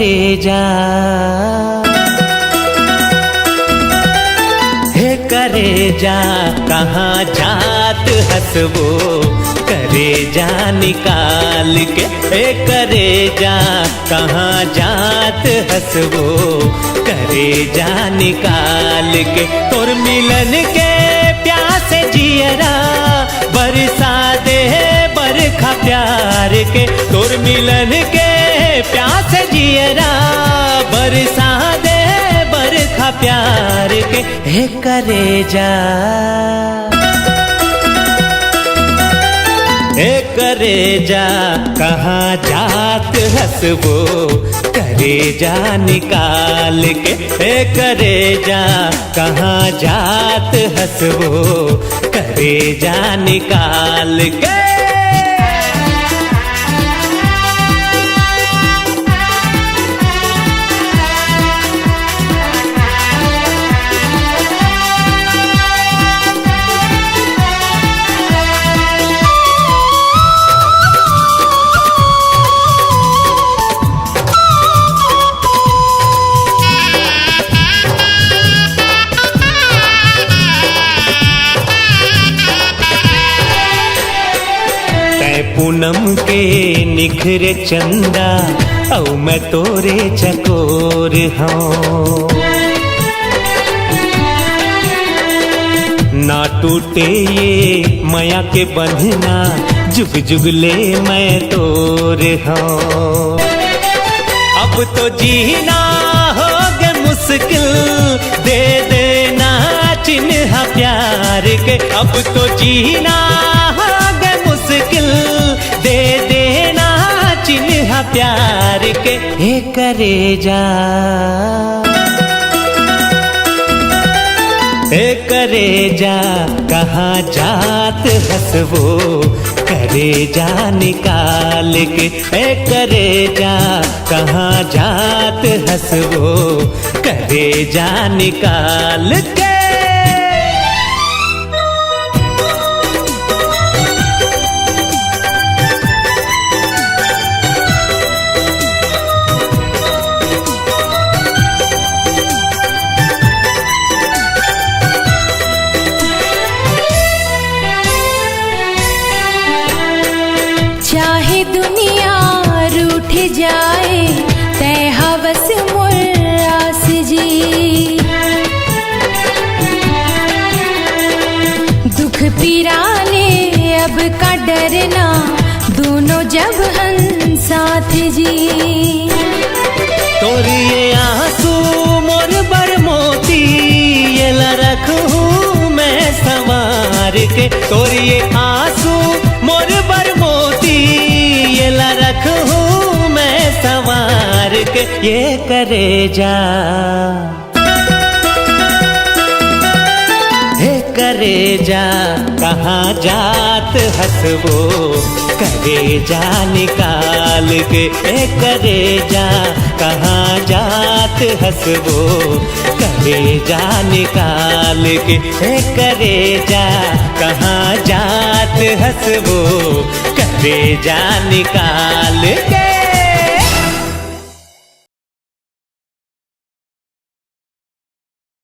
करेजा, हे करेजा कहाँ जात हंसबो, करेजा निकाल के। हे करेजा कहाँ जात हंसबो, करेजा निकाल के। तोर मिलन के प्यासे जियरा, बरसा दे बरखा प्यार के। तोर मिलन के प्यासे जियरा, बरसा दे बरखा प्यार के। हे करेजा, हे करेजा कहाँ जात हंसबो, करेजा निकाल के। हे करेजा कहाँ जात हंसबो, करेजा निकाल के। पूनम के निखरे चंदा, औ मैं तोरे चकोर हूँ। ना टूटे ये माया के बंधना, जुग जुग ले मैं तोर हूँ। अब तो जीना हो गया मुश्किल, दे देना चिन्ह प्यार के। अब तो जीना हो गया मुश्किल, दे देना चिन्ह प्यार के। हे करेजा, हे करेजा कहाँ जात हंसबो, करेजा निकाल के। हे करेजा कहाँ जात हंसबो, करेजा निकाल के। चाहे दुनिया रूठ जाए, तै हवस मुर्रास जी। दुख पीराने अब का डरना, दोनों जब हम साथ जी। तोर ये आंसू मोर बर मोती, ये ला रखूं मैं संवार के। तोर ये आंसू मोर बर मोती, ये ला रखूं मैं संवार के। ये करेजा, हे करेजा कहाँ जात हंसबो, करेजा निकाल के। हे करेजा कहाँ जात हंसबो, करेजा निकाल के। हे करेजा कहाँ जात हंसबो, करेजा निकाल के।